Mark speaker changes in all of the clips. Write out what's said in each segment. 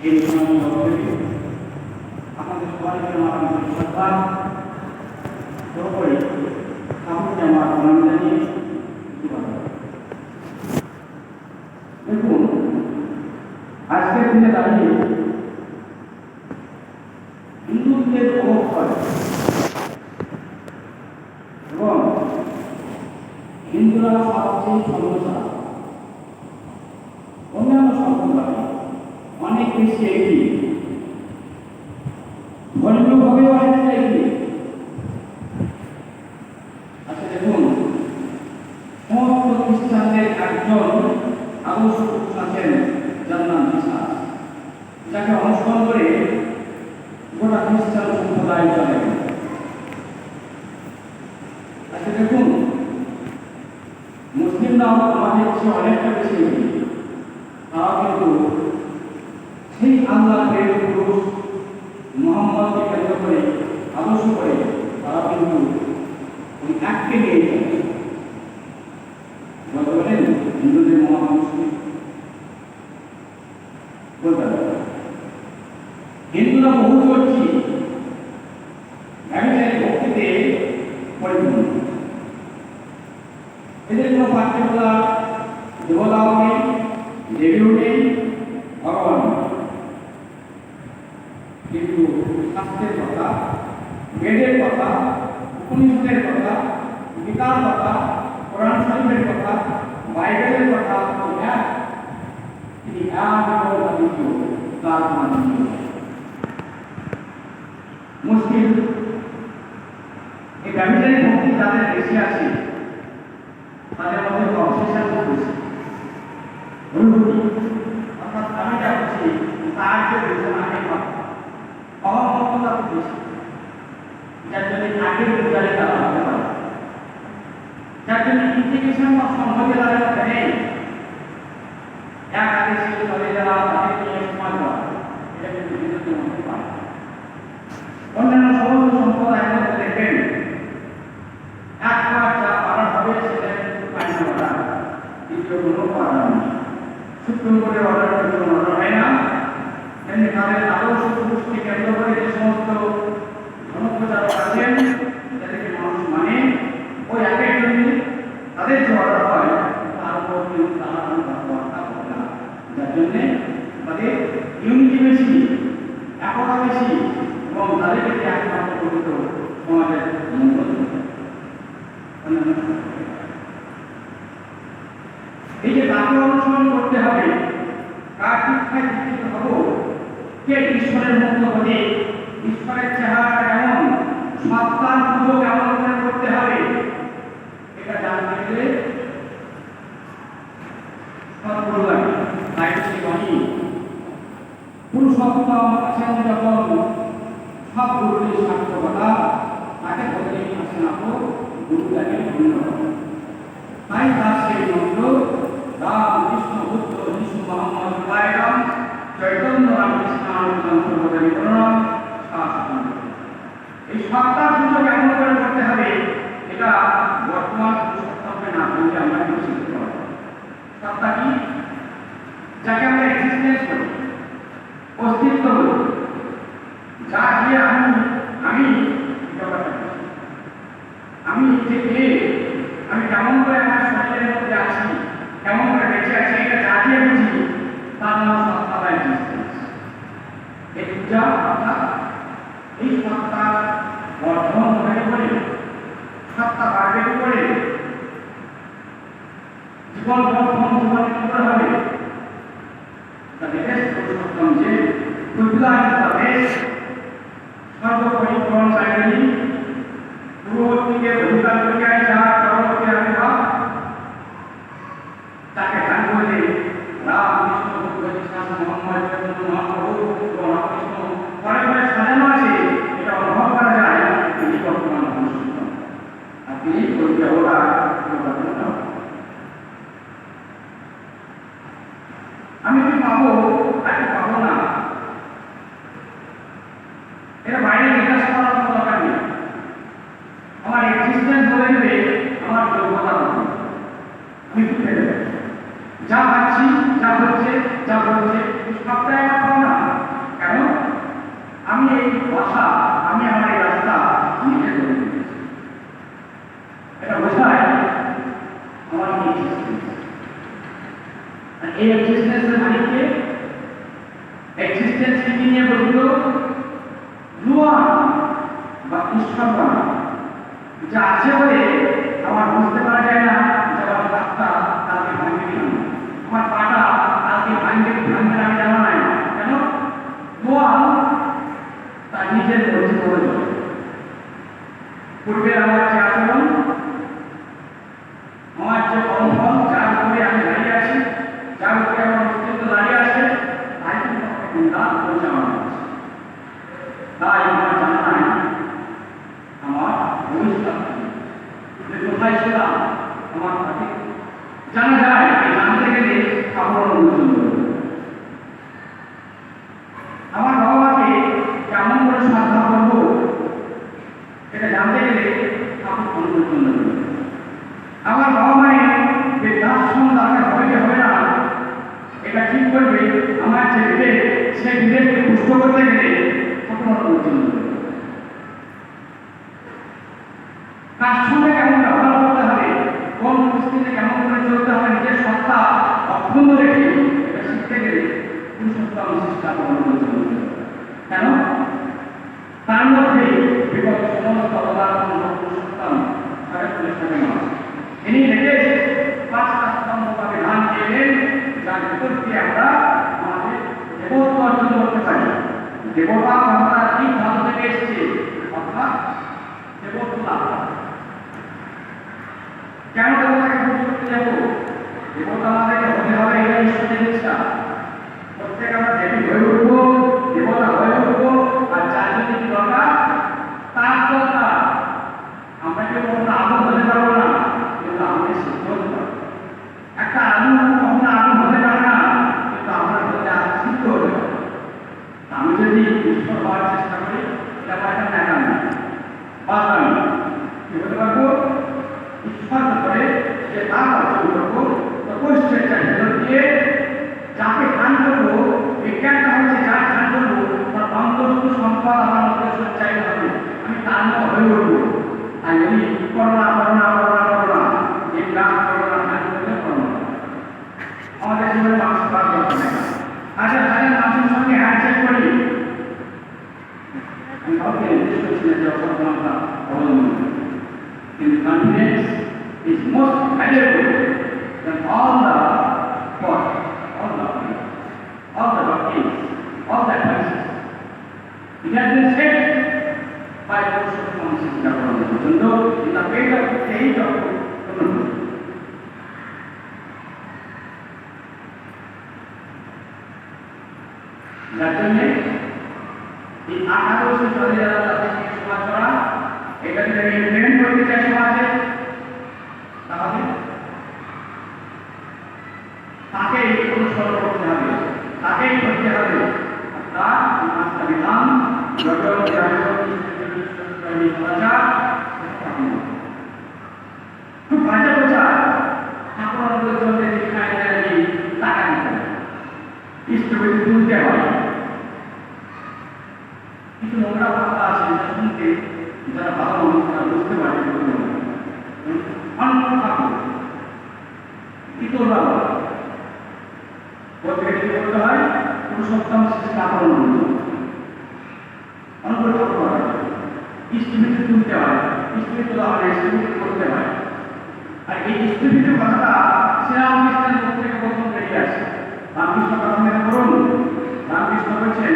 Speaker 1: এই সময় আমাদের সবাইকে আমার শ্রদ্ধা করে আমাকে আমার প্রণাম জানিয়ে দেখুন, আজকের দিনে দাঁড়িয়ে হিন্দুদের অবক্ষয় এবং হিন্দুরা সবচেয়ে সমস্যা অন্যান্য সম্প্রদায় অনেক বেশি এগিয়ে, ধর্মীয়ভাবেও অনেকটা এগিয়ে। আচ্ছা দেখুন, সমস্ত খ্রিস্টানদের একজন আদর্শ পুরুষ আছেন যার নাম বিশ্বাস, যাকে অনুসরণ করে গোটা খ্রিস্টান সম্প্রদায় চলে। আচ্ছা দেখুন, মুসলিমরাও আমাদের চেয়ে অনেকটা বেশি এগিয়ে। তারা কিন্তু সেই আল্লাহের পুরুষ মুহাম্মদকে কেন্দ্র করে আদর্শ করে তারা কিন্তু ওই এককে নিয়ে যায়। বলেন হিন্দুদের মহাপুরুষকে বলতে হবে হিন্দুরা বহু চর্চি ভক্তিতে পরিপূর্ণ। এদের কোনো পার্টিকুলার দেবতাও নেই, দেবীও নেই, ভগবান। কিন্তু শাস্ত্রের কথা, বেদের কথা, উপনিষদের কথা, গীতার কথা, কোরআন শরীফের কথা, বাইবেলের কথা তিনি দ্বিতীয়, তার মুসলিম এই ব্যবসায়ী ভক্তি যাদের বেশি আছে তাদের মধ্যে অবশেষণ করছে অনুভূতি, অর্থাৎ আমি যা করছি তার যে বেশি আগে অহমত্তা বেশি, যার জন্য আগের পূজারে তারা হতে পারে, যার জন্য ইন্টিগ্রেশন বা সম্পর্কে তাদের মধ্যে নেই। এক আগে ছিল চলে যারা তাদের নিয়ে সমাজ করা, এটা কিন্তু বিরোধীর মধ্যে পায়। অন্যান্য সমস্ত সম্প্রদায়ের মধ্যে দেখবেন একবার যা পারা হবে সেটা কিন্তু আইন করা, দ্বিতীয় কোনো পারা নেই। সুপ্রিম কোর্টের অর্ডার কোনো অর্ডার হয় না। তেমনি তাদের আদর্শ পুরুষকে কেন্দ্র করে যে সমস্ত ধর্মপ্রচারক আছেন যাদেরকে মানুষ মানে, ওই একের জন্য তাদের যে অর্ডার হয় তার উপর কিন্তু তারা কোনো কথাবার্তা বলে না, যার জন্যে তাদের ইউনিটি বেশি, একতা বেশি এবং তাদেরকে একমাত্র পবিত্র সমাজের মঙ্গল। এই যে তাকে অনুসরণ করতে হবে, কার শিক্ষায় শিক্ষিত হব, কে ঈশ্বরের মুক্ত হবে, ঈশ্বরের চেহারা কেমন, সত্তার পুজো কেমন করে করতে হবে, এটা জানতে গেলে সৎগুরু লাগে। তাই সে বলি পুরুষোত্তম আছেন যখন সব গুরুদের সার্থকতা, তাকে বলতে আসেন আপন গুরু লাগে ধন্যবাদ। তাই তার সেই মন্ত্র রাম কৃষ্ণ বুদ্ধ যিশু মোহাম্মদ রাম চৈতন্য রামকৃষ্ণ এই সত্তার পুজো কেমন করে করতে হবে, এটা বর্তমান পুরুষোত্তমে না বললে আমরা কিছু শিখতে পারবো। সত্তা কি? যাকে আমরা এক্সিস্টেন্স করি, অস্তিত্ব বলি, যা দিয়ে আমি যে কে, আমি কেমন করে আমার শরীরের মধ্যে আছি, কেমন করে বেঁচে আছি, এটা যা দিয়ে বুঝি তার নাম সত্তা বা এক্সিস্টেন্স। এই পূজা অর্থাৎ এই সত্তার বর্ধন হয়ে পড়ে, সত্তা বাড়বে করে, জীবন বর্ধন জীবনে কি হবে, পুরুষোত্তম যে সর্বপরিক্রমণ চাইনি পূর্ববর্তীকে অধিকার প্রক্রিয়ায় যা পরবর্তী আবির্ভাব তাকে ধ্যান করলে রাম কৃষ্ণ বুদ্ধ কৃষ্ণ মোহাম্মদ মহাপ্রভু এবং রামকৃষ্ণ পরে পরে সাজানো আছে, এটা অনুভব করা যায়। তিনি বর্তমান পুরুষোত্তম আর তিনি প্রক্রিয়া ওরা আমি কি পাবো তাকে পাবো না, এটা বাইরে জিজ্ঞাসা করার কোনো দরকার নেই। আমার এক্সিস্টেন্স বলে দেবে আমার যোগ্যতা, আমি বুঝতে দেবে যা পাচ্ছি যা হচ্ছে আর এই এক্সিস্টেন্সের মালিককে এক্সিস্টেন্স কি নিয়ে গঠিত? রুয়ান বা ঈশ্বর যা আছে বলে আমার বুঝতে পারা যায় না যে আমার রাস্তা কালকে ভাঙবে কি না, আমার পাটা কালকে ভাঙবে কি ভাঙবে না আমি জানা নাই। কেন? রুয়ান তার নিজের মধ্যে করে চলে। পূর্বে আমার যে আচরণ, আমার যে অনুভব, যার উপরে আমি দাঁড়িয়ে আছি, যার উপরে আমার অস্তিত্ব দাঁড়িয়ে আছে, তাই কিন্তু আমাকে চিন্তা পরিচালনা করছে। তাই আমার জানা নাই আমার ভবিষ্যৎ যে কোথায় ছিলাম, আমার সঠিক জানা যায়। জানতে গেলে কাপড় অনুসরণ করবে। আমার বাবা মাকে কেমন করে শ্রদ্ধা করবো এটা জানতে গেলে কাপড় অনুসরণ করবে। আমার বাবা মায়ের বৃদ্ধাশ্রম দরকার হবে কি হবে না এটা ঠিক করবে আমার যে বিবেক, সেই বিবেককে পুষ্ট করতে গেলে কাপড় অনুসরণ করবে। কার সঙ্গে কেমন ব্যবহার করতে হবে, কোন পরিস্থিতিতে কেমন করে চলতে হবে, নিজের সত্তা অক্ষুণ্ণ রেখে এটা শিখতে গেলে পুরুষোত্তম শিক্ষা গ্রহণ করতে হবে। কেন? তার মধ্যে বিগত সমস্ত অবদান পুরুষোত্তম সাড়ে 40 মাস ইনি রেখে 5টা স্তম্ভ বিধান দিলেন, যার ভিতর দিয়ে আমরা আমাদের দেবত্ব অর্জন করতে পারি। দেবতা কথাটা ঠিক ধাতু থেকে এসেছে, অর্থাৎ দেবত্ব লাভ করা। কেন দেবতাকে পুজো করতে যাবো? দেবতা আমাদেরকে হতে হবে, এটা ঈশ্বরের ইচ্ছা। প্রত্যেক আমরা দেবী হয়ে উঠবো, দেবতা হয়ে উঠবো, আর যার জন্য কি দরকার তার দরকার। আমরা কেউ কখনো আগুন হতে পারবো না, কিন্তু আমাদের সিদ্ধ হতে পারবো। একটা আলু কখনো আগুন হতে পারে না, কিন্তু আমরা হতে সিদ্ধ হতে পারবো। আমি যদি ঈশ্বর হওয়ার চেষ্টা করি, এটা একটা ন্যাকাম না, বাদামি কি হতে পারবো? ঈশ্বর করে যে তার অর্জন করবো, তপস্যার ভিতর দিয়ে যাকে ধ্যান করবো, বিজ্ঞানটা হচ্ছে যার ধ্যান করবো তার অন্তর্গত সম্পদ আমার মধ্যে সঞ্চারিত হবে, আমি তার মতো হয়ে উঠবো। তাই বলি করোনা করোনা করোনা করোনা, যে গান করোনা ধ্যান করলে করোনা আমাদের জীবনে মানুষ বাদ করতে না। হাজার হাজার মানুষের সঙ্গে হ্যান্ডশেক করি, আমি কাউকে নির্দেশ করছি না যে অসম্মানতা অবলম্বন, কিন্তু confidence is most valuable than all the doctrines, all the advices. It has been said by Purushottam Siddha Prabhu in the page of Purnamurti. যার জন্য এই 1800 চলে যারা তাদের সমাজ করা, এটা যদি আমি ইমপ্লিমেন্ট করতে চাই সমাজে, তাহলে তাকেই অনুসরণ করতে হবে, তাকেই করতে হবে। অর্থাৎ পাঁচটা বিধান খুব বাজে বোঝা ঠাকুরের জন্য টাকা দিতে হবে, ইষ্টবিধি তুলতে হয়। কিছু নোংরা কথা আছে যেটা শুনতে যারা ভালো মানুষ তারা বুঝতে পারে অন্য ঠাকুর কি করবা বলতে করতে হয় পুরুষোত্তম শিক্ষা গ্রহণ অনুগ্রহ করতে হয়, ইষ্টবিধি তুলতে হয়, ইষ্টবিধি তোলা হয়, ইষ্টবিধি করতে হয়। আর এই ইষ্টবিধির কথাটা শ্রীরামকৃষ্ণের মুখ থেকে প্রথম বেরিয়ে আসে। রামকৃষ্ণ কথা মনে করুন, রামকৃষ্ণ বলছেন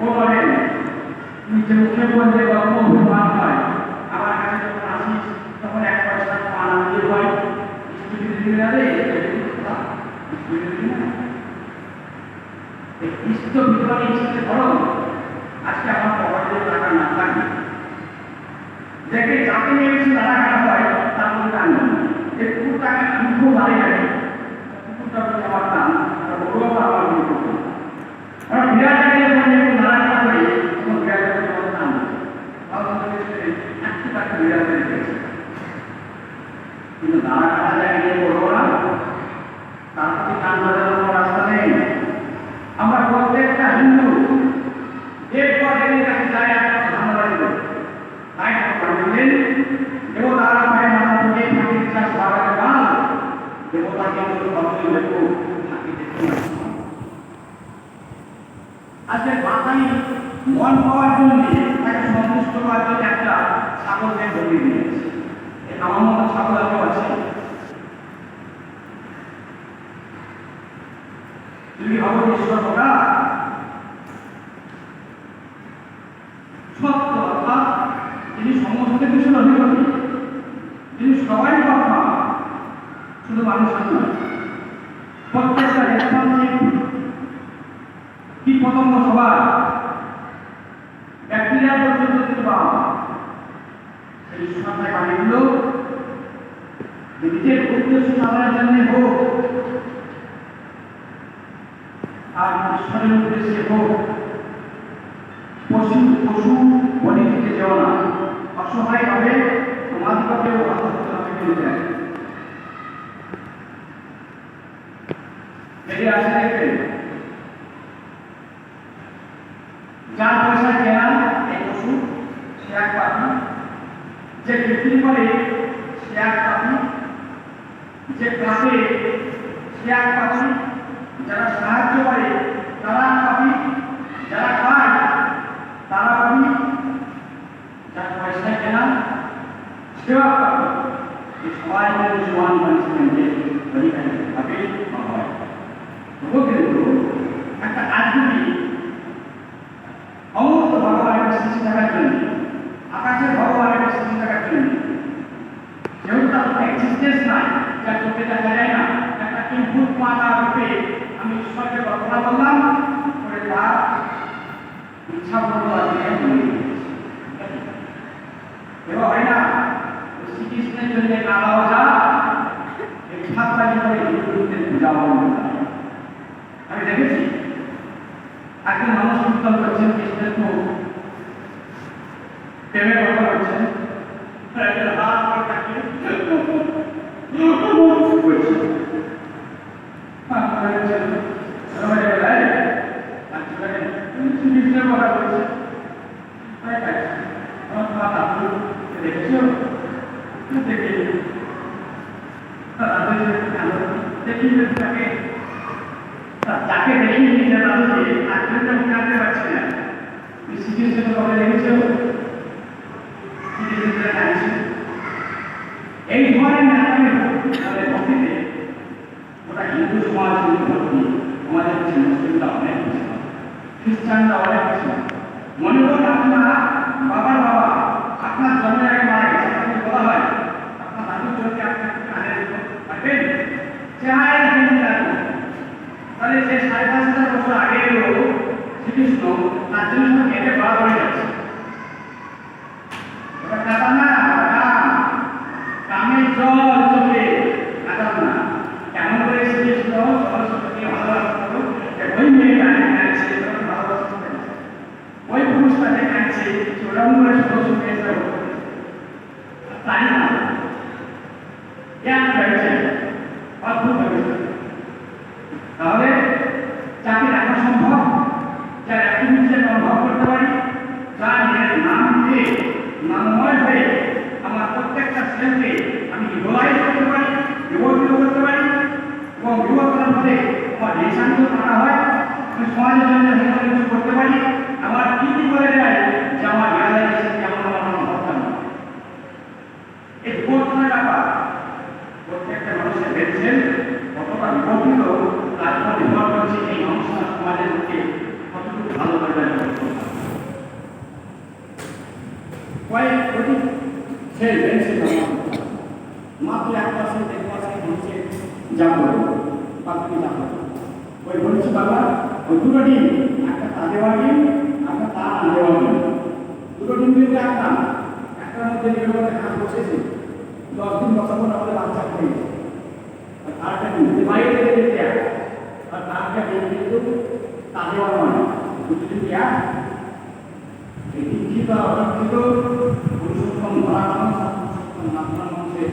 Speaker 1: ও বলেন তুই যে মুখে বললে গল্প অভিমান হয়, আমার কাছে যখন আসিস তখন 1 পয়সা পান দিয়ে হয়, ইষ্টবিধি দিলে যাবে ইষ্টবিধি মানে ইষ্টে ধরো। আজকে আমার পকেটে টাকা না থাকে, দেখে যাকে নিয়ে বেশি টাকা কাটা হয় তার মধ্যে টান না, এই কুকুরটাকে দুঃখ বাড়ি লাগে, কুকুরটা যদি আমার টান বড় আমার মনে করতো আমরা বিরাটাকে যখন একটু নাড়াচাড়া করি তখন বিরাটাকে আমার টান একটু টাকা বিরাটে রেখেছে, কিন্তু নাড়া কাটা যায় নিয়ে বলবো না, তার প্রতি টান বাজানোর কোনো রাস্তা নেই। আমরা প্রত্যেকটা হিন্দু কাছে যায় ধন্যবাদ দেব, তাই বললেন দেবতারা পায়ে মাথা থেকে ফাঁকি চাষ বাগাতে গান, দেবতাকে দেখো ফাঁকি মন পাওয়ার জন্য তাকে সন্তুষ্ট করার জন্য একটা ছাগলকে ধরিয়ে দিয়েছে। আমার মতো ছাগল আরও আছে। তুমি ভাবো ঈশ্বর ওটা সত্য, অর্থাৎ তিনি সমস্ত কিছুর অধিপতি, তিনি সবাই কথা, শুধু মানুষের নয়, প্রত্যেকটা রেসপন্সিভ কীট পতঙ্গ সবার, ব্যাকটেরিয়া পর্যন্ত তিনি পাওয়া। এই সন্ধ্যায় পানিগুলো নিজের উদ্দেশ্য সাধনের জন্য হোক আর ঈশ্বরের উদ্দেশ্যে হোক, পশু বলি দিতে যেও না, অসহায় ভাবে সমাজকেও বেরিয়ে আসে। দেখবেন যার পয়সা কেনা এই পশু সে এক পাখি, যে বিক্রি করে সে এক পাখি, যে কাঁপে সে এক পাখি, যারা সাহায্য করে তারা পাখি, যারা খায় তারা পাখি, যার পয়সা কেনা সেও পাখি। এই সবাই মিলে সমান মানুষকে অধিকারী ভাবে হয়। তবুও কিন্তু একটা আজগুলি অমূর্ত ভগবানের সৃষ্টি থাকার জন্য, আকাশের ভগবানের সৃষ্টি থাকার জন্য, যেহেতু তার এক্সিস্টেন্স নাই, যা চোখে দেখা যায় না, একটা ইনপুট মানা রূপে আমি ঈশ্বরকে কল্পনা করলাম, করে তার ইচ্ছা মতো এবার হয় না শ্রীকৃষ্ণের জন্য নালা ওঝা এই ছাত্রাজি করে হিন্দুদের পূজা আমি দেখেছি। একজন মানুষ কীর্তন করছেন, কৃষ্ণের খুব প্রেমের কথা করছেন, কৃষ্ণের কথা বলছে দেখেছ দেখি তাকে যাকে দেখি নিজের দাদুকে আত্মীয়তা জানতে পারছি না। শ্রীকৃষ্ণের কথা দেখেছ, শ্রীকৃষ্ণের কাছে এই ধরনের নেতাদের ভক্তিতে ওটা হিন্দু সমাজ ভক্তি, আমাদের কাছে মুসলিমরা অনেক কিছু, খ্রিস্টানরা অনেক কিছু। মনে করুন আপনার বাবার বাবা আপনার জন্মের আগে মারা গেছে, আপনি বলা হয় আপনার দাদুর জন্যে আপনার কানে পারবেন চেহারা রাখবেন, তাহলে যে ৫,৫০০ বছর আগে এলো শ্রীকৃষ্ণ, তার জন্য কেটে বড় হয়ে যাচ্ছে। ওটা কাটা না, কামের জল চোখে কাটা না। কেমন করে শ্রীকৃষ্ণ সরস্বতীকে ভালোবাসত, ওই মেয়েটা কাঁদছে, ওই পুরুষটাকে কাঁদছে, ওরকম করে সরস্বতী তাই না, জ্ঞান হয়েছে, অদ্ভুত হয়েছে। তাহলে যাকে দেখা সম্ভব, যার অ্যাক্টিভিটিস অনুভব করতে পারি, যার নিজের নাম দিয়ে নামময় হয়ে আমার প্রত্যেকটা সেলকে আমি রিভোলাইজ করতে পারি, বিবর্তিত করতে পারি, এবং বিবর্তনের ফলে আমার রিসানকেও টাকা হয়, আমি সমাজের জন্য কিছু করতে পারি। আমার কি কি বলে দেয় যে আমার রিয়ালাইজেশন কেমন আমার ভাবতাম না। এই বিবর্তনের ব্যাপার প্রত্যেকটা মানুষের ভেবেছেন কতটা বিবর্তিত, তারপর নির্ভর করছে এই মানুষরা সমাজের মধ্যে কতটুকু ভালো করে কয়েক কোটি সেই ভেবেছে মাত্র 1% 1% হচ্ছে যাবো বাকি যাবো ওই বলছি বাবা ওই দুটো ডিম, একটা তা দেওয়া ডিম, একটা তা না দেওয়া ডিম, দুটো ডিম কিন্তু একটার মধ্যে নির্ভর হাত বসেছে, 10 দিন বসাবো না হলে বাচ্চা হয়েছে, আর তারটা কিন্তু বাইরে থেকে দেয়া, আর তারটা কিন্তু তা দেওয়া নয়, দুটো ডিম দেয়া। এই শিক্ষিত অশিক্ষিত পুরুষোত্তম ধরা মানুষ পুরুষোত্তম না ধরা মানুষের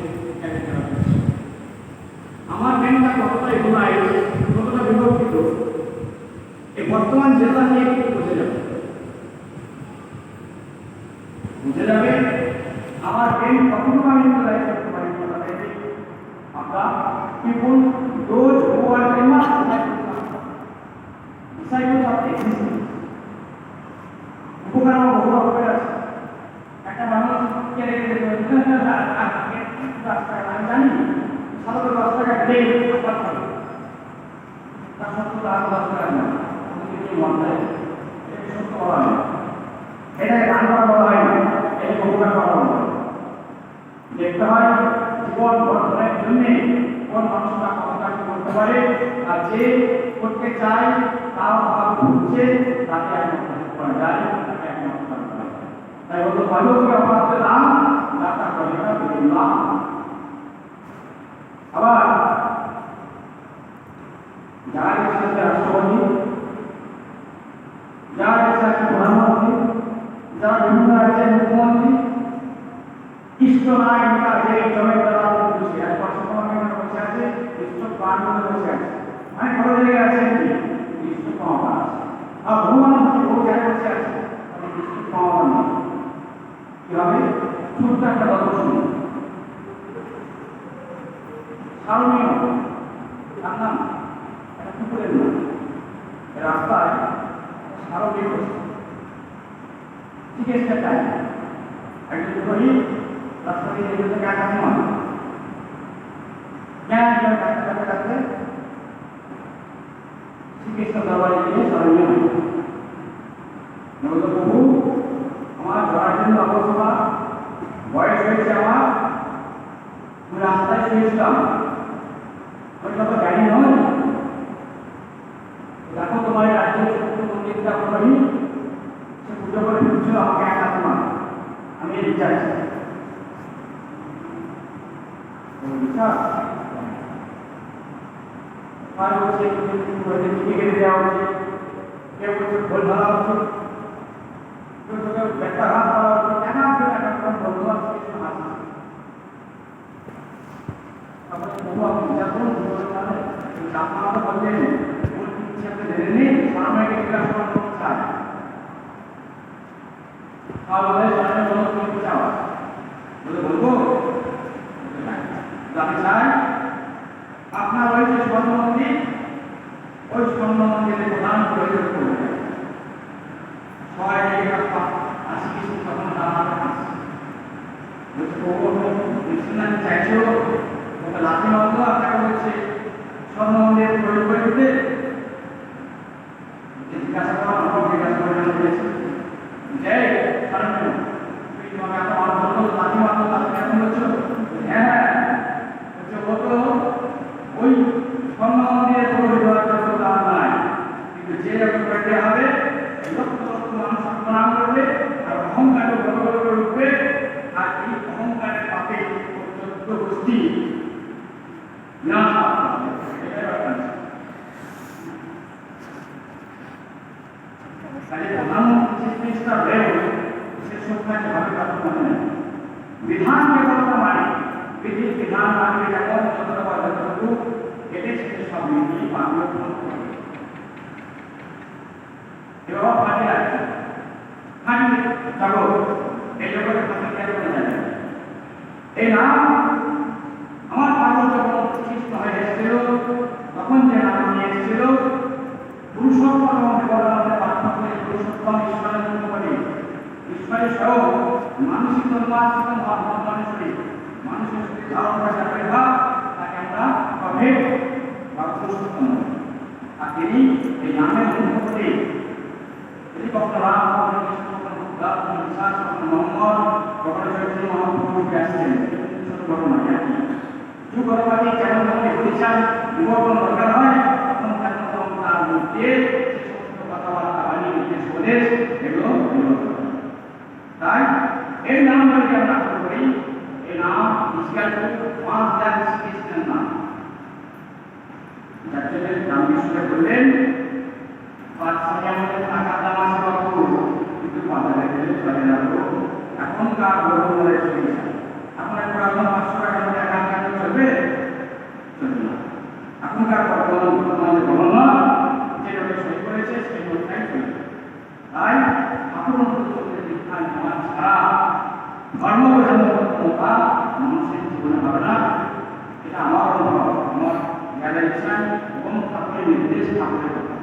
Speaker 1: আমার জ্ঞানটা কতটা এগুলো আইছে, কতটা বিভক্তিত এই বর্তমান জেলা নিয়ে কিন্তু বুঝে যাবে আমার জ্ঞান কতটুকু আমি ইউটিলাইজ করতে পারি। আমরা people those who are famous disciples of existence তার কথা শোনেন না, কি মন দেয় এটা সত্য বলা হয়, এটাকে গান করা বলা হয় না, এটা কবিতা করা বলা হয়। দেখতে হয় জীবন গঠনের জন্য কোন মানুষটা কতটা করতে পারে, আর যে করতে চায় তাও ভাব হচ্ছে তাকে একমাত্র করা যায়, তাকে একমাত্র করা যায়। তাই বলতো ভালোকে অপরাধ নাম ডাক্তার কবিতা বললাম। আবার যারা দেশের রাষ্ট্রপতি, যারা দেশের প্রধানমন্ত্রী, যারা বিভিন্ন রাজ্যের মুখ্যমন্ত্রী, ইষ্ট নাই নেতা যে জমের দ্বারা বসে এক বর্ষমানে বসে আছে, ইষ্ট প্রাণ বসে আছে, মানে বড় জায়গায় আছে কি ইষ্ট ক্ষমতা আছে, আর ভগবান বহু জায়গায় বসে আছে, ইষ্ট ক্ষমতা নেই। কি হবে? ছোট্ট একটা গল্প শুনুন। সারণীয় তার নাম একটা কুকুরের নাম, রাস্তায় সারণীয় জিজ্ঞেস চাই একজন করি রাস্তা দিয়ে যেতে কাকা মন জ্ঞান কাটতে কাটতে শ্রীকৃষ্ণ দরবারে গিয়ে সারণীয় বলল, প্রভু আমার ধরার জন্য অবস্থা বয়স হয়েছে, আমার রাস্তায় শুয়েছিলাম, আমি যত জ্ঞানী নয়, দেখো তোমার রাজ্যের সত্য মন্দিরটা করি, সে পুজো করে দিচ্ছিল আমাকে এক হাত মান, আমি এই চাইছি আর বলছে দিকে কেটে দেওয়া হচ্ছে, কেউ বলছে ভোল ধরা হচ্ছে, কেউ কেউ ব্যথা হাত ধরা হচ্ছে, কেন এখন বন্ধু আছে হাসছে। তারপরে প্রভু আপনি বিচার করুন, আপনারা বললেন ভুল ইচ্ছে আপনি ধরে নিন, সামনে ক্লাস করতে চায় তাহলে সামনে বলো তুমি চাও বলে বলবো আমি চাই আপনার ওই যে স্বর্ণ মন্দির, ওই স্বর্ণ মন্দিরের প্রধান প্রয়োজন করবে সবাই আসি কিছু তখন দাঁড়াতে চাইছো ওকে লাঠি মারতো, আপনাকে বলছে স্বর্ণ মন্দির প্রয়োগ করে দিতে, জিজ্ঞাসা করা আমাকে জিজ্ঞাসা করে বলেছে যে কারণ তুই তোমাকে এত মারতো লাঠি মারতো, তাকে কেমন বলছো? হ্যাঁ বলছে ও তো ওই স্বর্ণ মন্দিরের প্রয়োগ করার জন্য দাম নাই, কিন্তু যে যখন করতে হবে লক্ষ লক্ষ মানুষ প্রণাম করবে আর অহংকার বড় বড় করে উঠবে, আর এই অহংকারের পাপে চোদ্দ গোষ্ঠী বিনাশ হবে। प्रधानमंत्री विधान व्यवस्था मानी विधि विधान मानी যেমন যতটা পদ্ধতি এতে সেটা সব মিলিয়ে পালন করতে হবে। এবার পানি আছে পানি জগৎ এই জগতের পানি কেন জানে এই নাম আমার পাগল যখন সৃষ্টি হয়ে এসেছিল তখন যে নাম নিয়ে এসেছিল পুরুষোত্তম এবং দেবতাদের পার্থক্য, পুরুষোত্তম ঈশ্বরের জন্য বলি ঈশ্বরের সহ মানসিক ধর্মাশ্রিত মানুষের মানুষের সাথে ধারণ করা যাবে না, তাকে আমরা প্রভেদ বা পুরুষোত্তম। আর তিনি এই নামের অনুভূতি তিনি কখনো রাম, কখনো কৃষ্ণ, কখনো বুদ্ধা, কখনো বিশ্বাস, কখনো মোহাম্মদ, কখনো চৈতন্য মহাপ্রভুকে আসছেন ছোট ঘটনা জানি যুগরবাদী যেমন মনে বলেছেন বিবর্তন দরকার হয় তখন তেমন তার মধ্যে যে সমস্ত কথাবার্তা বাণী নির্দেশ উপদেশ এগুলো বিবর্তন। তাই এই নাম যদি আমরা করি, এই নাম ইসলাম 5,00,000 শ্রীকৃষ্ণের নাম, যার জন্য রামকৃষ্ণ বললেন বাদশাহে আমাদের টাকার দাম আছে কত, কিন্তু বাজারে গেলে চলে যাবো এখনকার গরমের সমস্যা। এখন একটা 500 টাকা দিয়ে টাকা চলবে চলবে না, এখনকার বর্তমানে গণনা যে নোটে সই করেছে সেই নোটটাই চলবে। তাই ঠাকুর চলতে দীক্ষা নেওয়া ছাড়া ধর্ম বোঝানোর ক্ষমতা মানুষের জীবনে হবে না, এটা আমার অনুভব, আমার জ্ঞানের ইচ্ছা এবং ঠাকুরের নির্দেশ ঠাকুরের কথা।